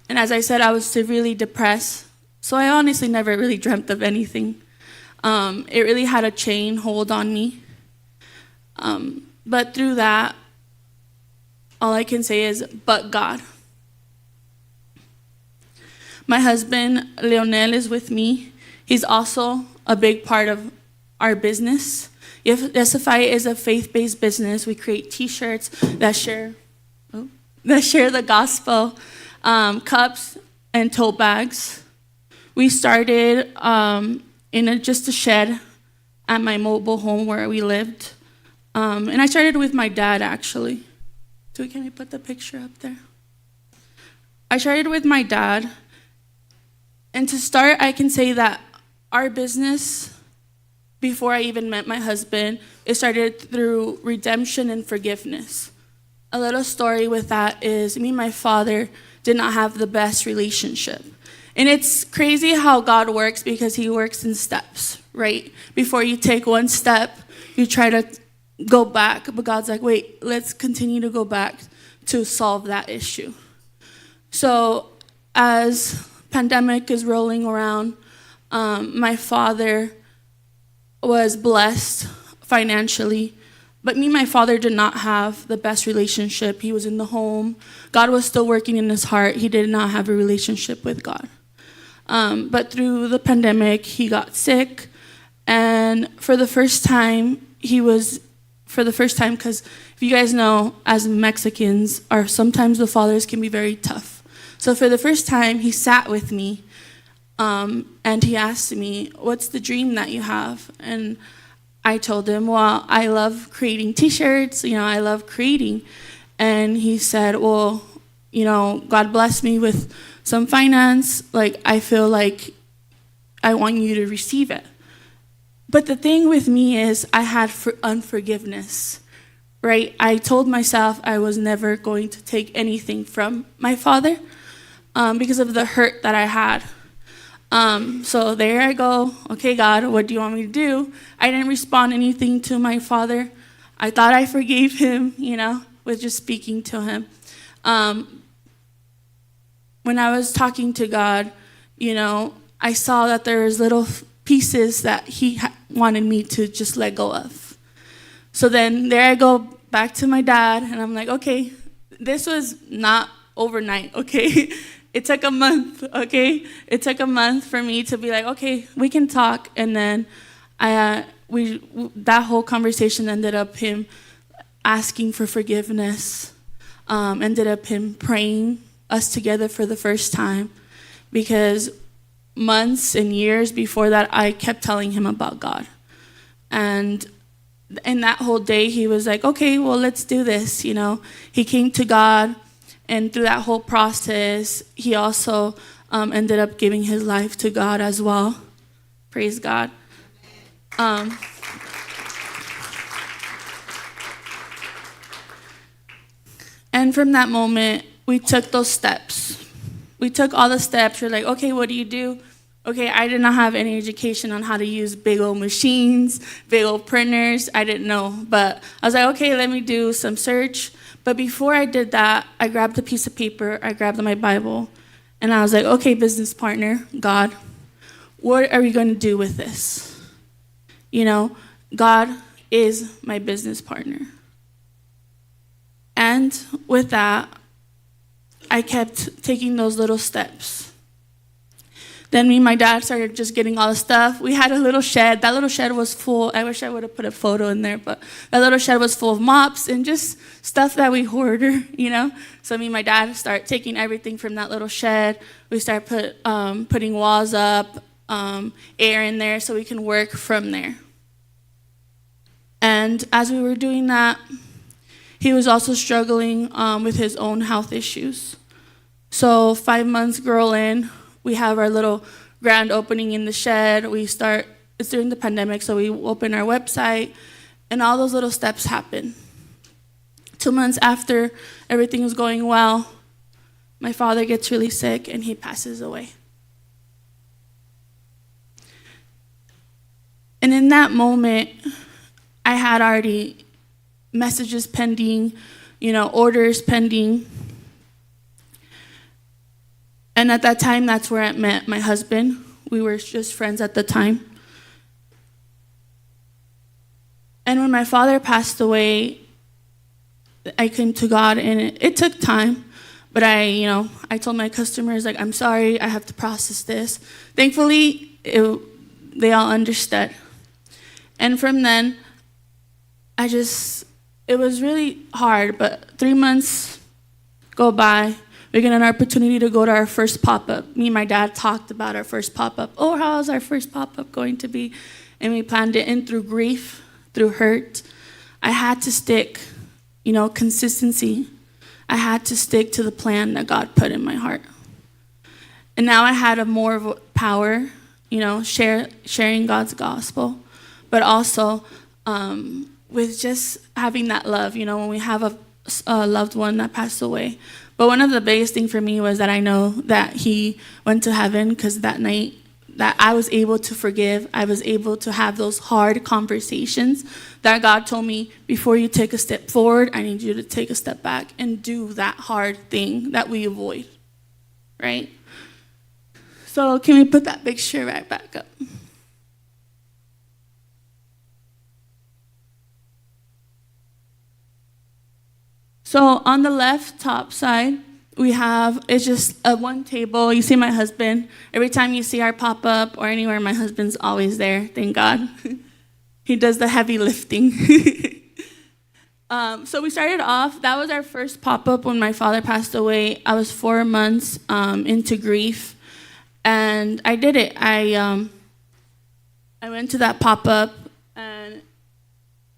And as I said, I was severely depressed. So I honestly never really dreamt of anything. It really had a chain hold on me. But through that, all I can say is, but God. My husband, Leonel, is with me. He's also a big part of our business. Yesify is a faith-based business. We create T-shirts that share the gospel, cups, and tote bags. We started in just a shed at my mobile home where we lived. And I started with my dad, actually. Can I put the picture up there? I started with my dad. And to start, I can say that our business, before I even met my husband, it started through redemption and forgiveness. A little story with that is me and my father did not have the best relationship. And it's crazy how God works because he works in steps, right? Before you take one step, you try to go back. But God's like, wait, let's continue to go back to solve that issue. So as pandemic is rolling around, my father was blessed financially, but me and my father did not have the best relationship. He was in the home. God was still working in his heart. He did not have a relationship with God. But through the pandemic, he got sick, and for the first time, because if you guys know, as Mexicans, sometimes the fathers can be very tough. So for the first time, he sat with me, and he asked me, what's the dream that you have? And I told him, well, I love creating T-shirts, I love creating. And he said, well, God blessed me with some finance, I feel like I want you to receive it. But the thing with me is I had unforgiveness, right? I told myself I was never going to take anything from my father because of the hurt that I had. So there I go. Okay, God, what do you want me to do? I didn't respond anything to my father. I thought I forgave him, with just speaking to him. When I was talking to God, I saw that there was little pieces that he wanted me to just let go of. So then there I go back to my dad, and I'm like, okay, this was not overnight, okay? It took a month, okay? It took a month for me to be like, okay, we can talk. And then that whole conversation ended up him asking for forgiveness, ended up him praying us together for the first time, because months and years before that, I kept telling him about God. And in that whole day, he was like, okay, well, let's do this, He came to God, and through that whole process, he also ended up giving his life to God as well. Praise God. And from that moment, we took those steps. We took all the steps. We're like, okay, what do you do? Okay, I did not have any education on how to use big old machines, big old printers. I didn't know. But I was like, okay, let me do some search. But before I did that, I grabbed a piece of paper, I grabbed my Bible, and I was like, okay, business partner, God, what are we going to do with this? God is my business partner. And with that, I kept taking those little steps. Then me and my dad started just getting all the stuff. We had a little shed. That little shed was full. I wish I would have put a photo in there, but that little shed was full of mops and just stuff that we hoarder, So me and my dad start taking everything from that little shed. We start putting walls up, air in there so we can work from there. And as we were doing that, he was also struggling with his own health issues. So 5 months girl in, we have our little grand opening in the shed. It's during the pandemic, so we open our website, and all those little steps happen. 2 months after everything was going well, my father gets really sick, and he passes away. And in that moment, I had already messages pending, orders pending. And at that time, that's where I met my husband. We were just friends at the time. And when my father passed away, I came to God, and it took time. But I told my customers, like, I'm sorry, I have to process this. Thankfully, they all understood. And from then, it was really hard, but 3 months go by. We get an opportunity to go to our first pop-up. Me and my dad talked about our first pop-up. Oh, how's our first pop-up going to be? And we planned it, and through grief, through hurt, I had to stick, consistency. I had to stick to the plan that God put in my heart. And now I had more of a power, sharing God's gospel, but also with just having that love, when we have a loved one that passed away. But one of the biggest things for me was that I know that he went to heaven, because that night that I was able to forgive, I was able to have those hard conversations that God told me, before you take a step forward, I need you to take a step back and do that hard thing that we avoid, right? So can we put that picture right back up? So on the left top side, it's just a one table. You see my husband. Every time you see our pop-up or anywhere, my husband's always there, thank God. He does the heavy lifting. So we started off, that was our first pop-up when my father passed away. I was 4 months into grief, and I did it. I went to that pop-up, and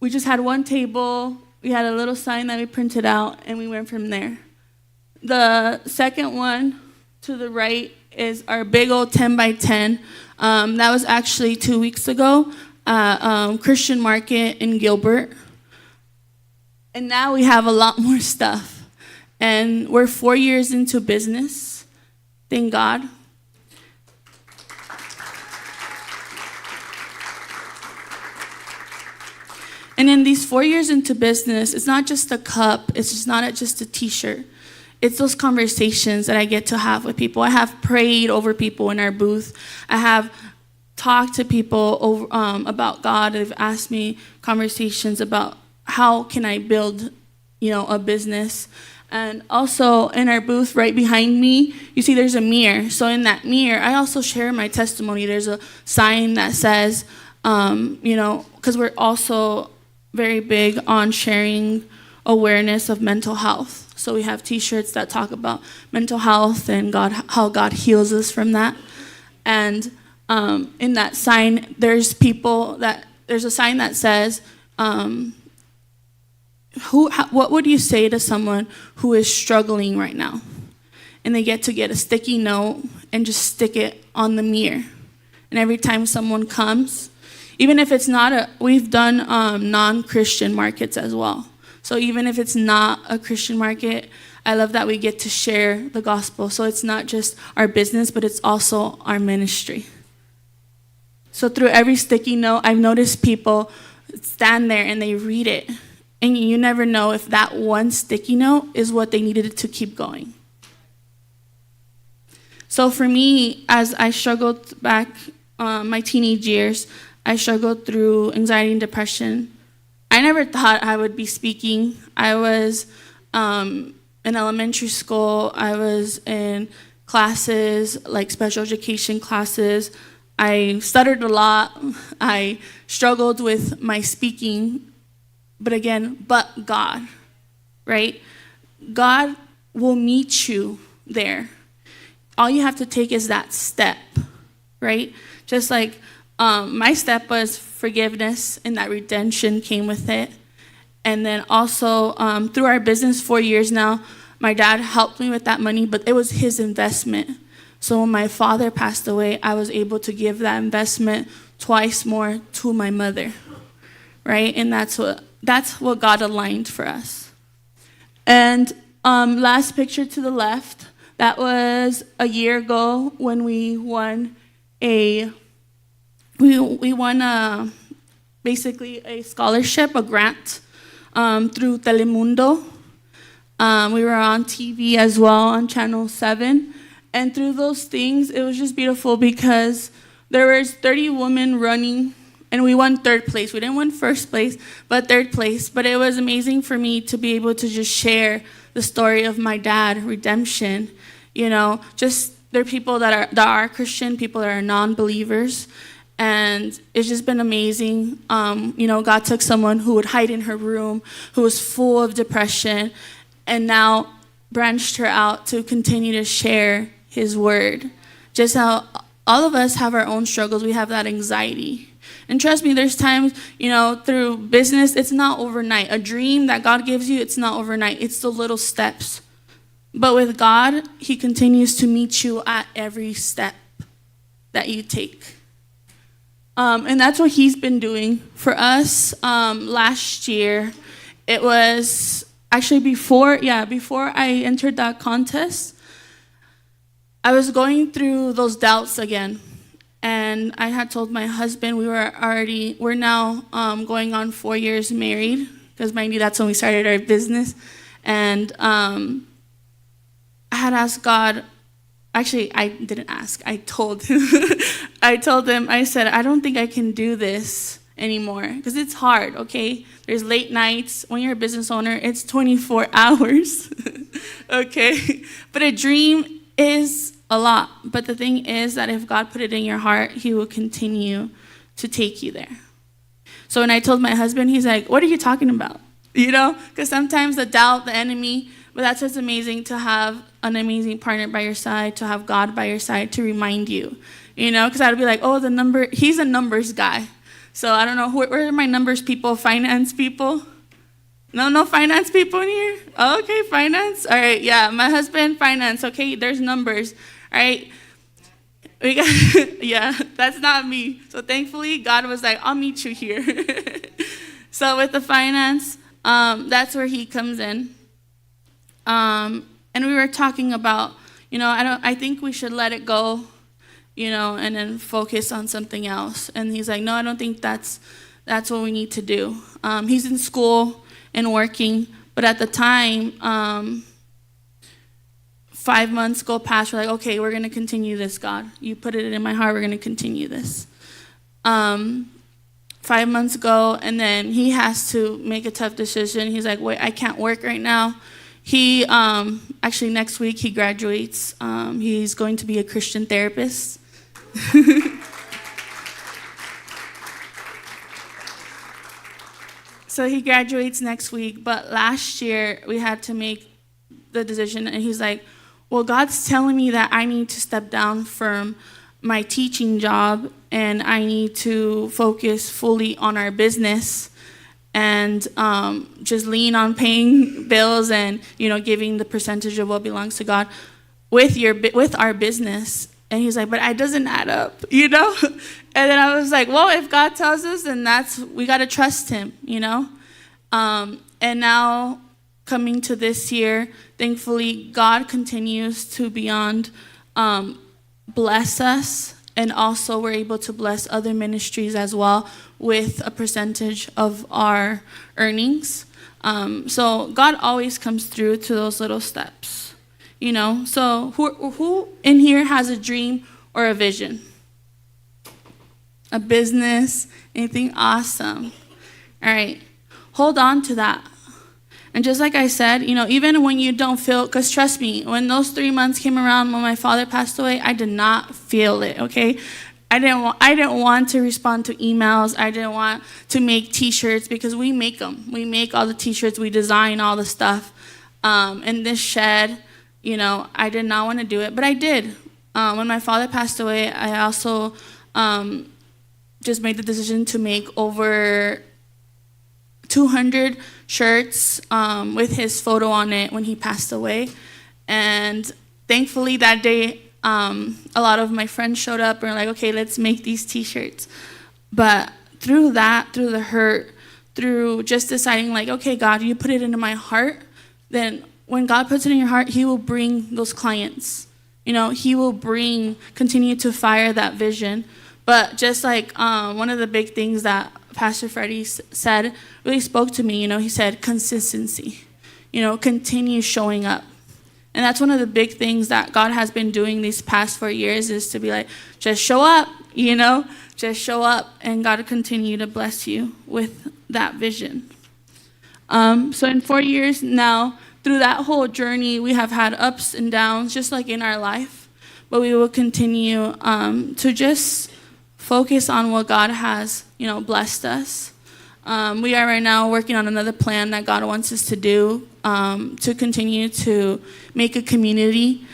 we just had one table. We had a little sign that we printed out, and we went from there. The second one to the right is our big old 10 by 10. That was actually 2 weeks ago at Christian Market in Gilbert. And now we have a lot more stuff. And we're 4 years into business. Thank God. And in these 4 years into business, it's not just a cup. It's just not just a T-shirt. It's those conversations that I get to have with people. I have prayed over people in our booth. I have talked to people about God. They've asked me conversations about how can I build, a business. And also in our booth right behind me, you see there's a mirror. So in that mirror, I also share my testimony. There's a sign that says, because we're also very big on sharing awareness of mental health. So we have T-shirts that talk about mental health and how God heals us from that. And in that sign, there's a sign that says, what would you say to someone who is struggling right now? And they get a sticky note and just stick it on the mirror. And every time someone comes, even if it's not we've done non-Christian markets as well. So even if it's not a Christian market, I love that we get to share the gospel. So it's not just our business, but it's also our ministry. So through every sticky note, I've noticed people stand there and they read it. And you never know if that one sticky note is what they needed to keep going. So for me, as I struggled back my teenage years, I struggled through anxiety and depression. I never thought I would be speaking. I was in elementary school. I was in classes, like special education classes. I stuttered a lot. I struggled with my speaking. But God, right? God will meet you there. All you have to take is that step, right? Just like my step was forgiveness, and that redemption came with it. And then also through our business, 4 years now, my dad helped me with that money, but it was his investment. So when my father passed away, I was able to give that investment twice more to my mother, right? And that's what God aligned for us. And last picture to the left, that was a year ago when we won basically a scholarship, a grant through Telemundo. We were on TV as well on Channel 7. And through those things, it was just beautiful because there was 30 women running, and we won third place. We didn't win first place, but third place. But it was amazing for me to be able to just share the story of my dad, redemption. Just there are people that are Christian, people that are non-believers, and it's just been amazing. God took someone who would hide in her room, who was full of depression, and now branched her out to continue to share his word. Just how all of us have our own struggles. We have that anxiety. And trust me, there's times, through business, it's not overnight. A dream that God gives you, it's not overnight. It's the little steps. But with God, he continues to meet you at every step that you take. And that's what he's been doing for us. Last year, it was actually before I entered that contest, I was going through those doubts again. And I had told my husband we're now going on 4 years married, because mind you, that's when we started our business. And I had asked God, actually, I didn't ask, I told him. I said, I don't think I can do this anymore, because it's hard, okay? There's late nights. When you're a business owner, it's 24 hours, okay? But a dream is a lot. But the thing is that if God put it in your heart, he will continue to take you there. So when I told my husband, he's like, what are you talking about? Because sometimes the doubt, the enemy, but that's what's amazing, to have an amazing partner by your side, to have God by your side to remind you, because I would be like, oh, he's a numbers guy. So I don't know, where are my numbers people, finance people? No finance people in here? Oh, okay, finance. All right, yeah, my husband, finance. Okay, there's numbers. All right, we got, yeah, that's not me. So thankfully, God was like, I'll meet you here. So with the finance, that's where he comes in. And we were talking about, I think we should let it go, and then focus on something else. And he's like, no, I don't think that's what we need to do. He's in school and working, but at the time, 5 months go past, we're like, okay, we're going to continue this, God. You put it in my heart, we're going to continue this. 5 months go, and then he has to make a tough decision. He's like, wait, I can't work right now. He, actually next week he graduates. He's going to be a Christian therapist. So he graduates next week, but last year we had to make the decision, and he's like, well, God's telling me that I need to step down from my teaching job, and I need to focus fully on our business and just lean on paying bills and, giving the percentage of what belongs to God with our business. And he's like, but it doesn't add up, And then I was like, well, if God tells us, then we got to trust him, And now coming to this year, thankfully, God continues to beyond bless us. And also we're able to bless other ministries as well with a percentage of our earnings. So God always comes through to those little steps, So who in here has a dream or a vision? A business, anything awesome. All right, hold on to that. And just like I said, even when you don't feel, because trust me, when those 3 months came around when my father passed away, I did not feel it, okay? I didn't want to respond to emails. I didn't want to make T-shirts, because we make them. We make all the T-shirts. We design all the stuff. In this shed, I did not want to do it, but I did. When my father passed away, I also just made the decision to make over 200 shirts with his photo on it when he passed away. And thankfully that day, a lot of my friends showed up and were like, okay, let's make these T-shirts. But through that, through the hurt, through just deciding like, okay, God, you put it into my heart, then when God puts it in your heart, he will bring those clients. He will continue to fire that vision. But just like one of the big things that Pastor Freddie said really spoke to me, he said consistency, continue showing up. And that's one of the big things that God has been doing these past 4 years, is to be like, just show up, just show up, and God will continue to bless you with that vision. So in 4 years now, through that whole journey, we have had ups and downs, just like in our life, but we will continue to just focus on what God has, blessed us. We are right now working on another plan that God wants us to do, to continue to make a community,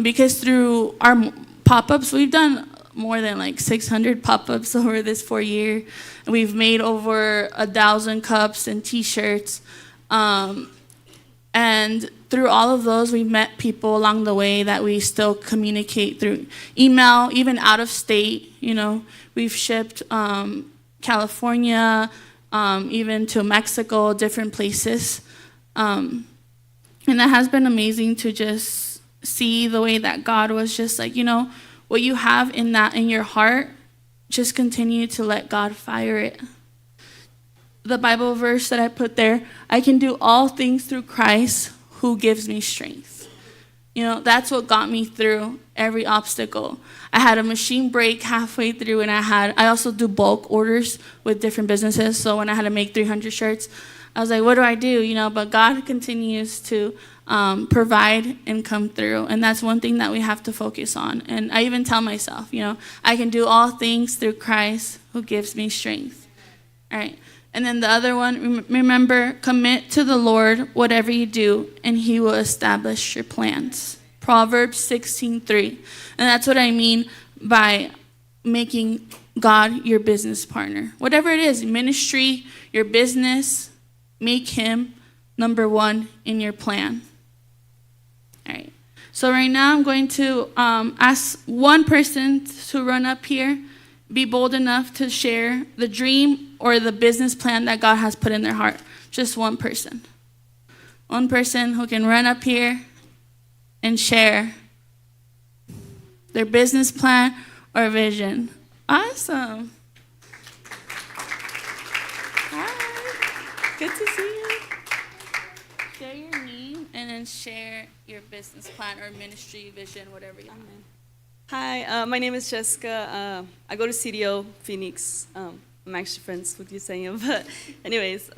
because through our pop-ups, we've done more than like 600 pop-ups over this 4 year. We've made over 1,000 cups and t-shirts, and through all of those, we've met people along the way that we still communicate through email, even out of state. We've shipped California, even to Mexico, different places. And that has been amazing to just see the way that God was just like, what you have in your heart, just continue to let God fire it. The Bible verse that I put there, I can do all things through Christ who gives me strength. That's what got me through every obstacle. I had a machine break halfway through, and I also do bulk orders with different businesses. So when I had to make 300 shirts, I was like, what do I do? But God continues to provide and come through. And that's one thing that we have to focus on. And I even tell myself, I can do all things through Christ who gives me strength. All right. And then the other one, remember, commit to the Lord whatever you do, and he will establish your plans. Proverbs 16:3. And that's what I mean by making God your business partner. Whatever it is, ministry, your business, make him number one in your plan. All right. So right now I'm going to ask one person to run up here, be bold enough to share the dream or the business plan that God has put in their heart. Just one person. One person who can run up here and share their business plan or vision. Awesome. Hi. Good to see you. Share your name and then share your business plan or ministry vision, whatever you want. Hi, my name is Jessica. I go to CDO Phoenix. I'm actually friends with Yesenia, but anyways,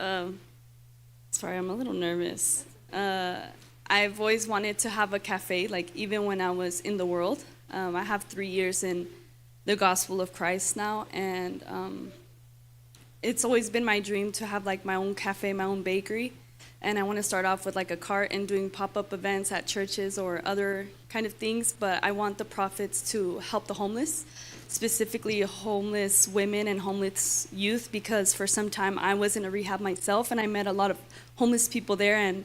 sorry, I'm a little nervous. I've always wanted to have a cafe, like even when I was in the world. I have 3 years in the gospel of Christ now, and it's always been my dream to have like my own cafe, my own bakery. And I want to start off with like a cart and doing pop-up events at churches or other kind of things, but I want the profits to help the homeless, specifically homeless women and homeless youth, because for some time I was in a rehab myself and I met a lot of homeless people there, and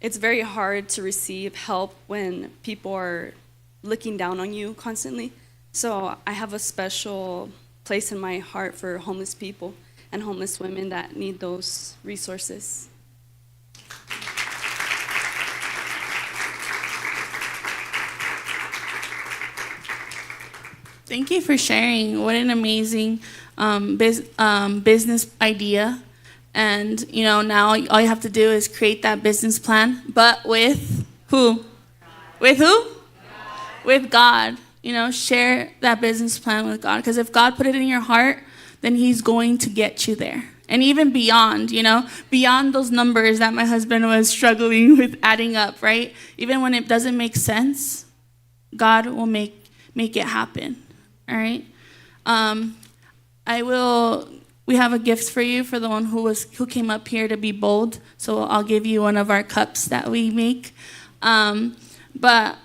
it's very hard to receive help when people are looking down on you constantly. So I have a special place in my heart for homeless people and homeless women that need those resources. Thank you for sharing. What an amazing business idea. And, now all you have to do is create that business plan. But with who? With who? With God. Share that business plan with God. Because if God put it in your heart, then he's going to get you there. And even beyond, beyond those numbers that my husband was struggling with adding up, right? Even when it doesn't make sense, God will make it happen. All right. We have a gift for you for the one who came up here to be bold. So I'll give you one of our cups that we make. But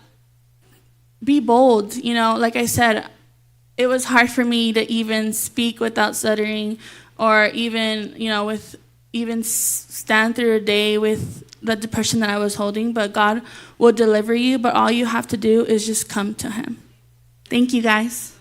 be bold. Like I said, it was hard for me to even speak without stuttering, or even, stand through a day with the depression that I was holding. But God will deliver you. But all you have to do is just come to him. Thank you, guys.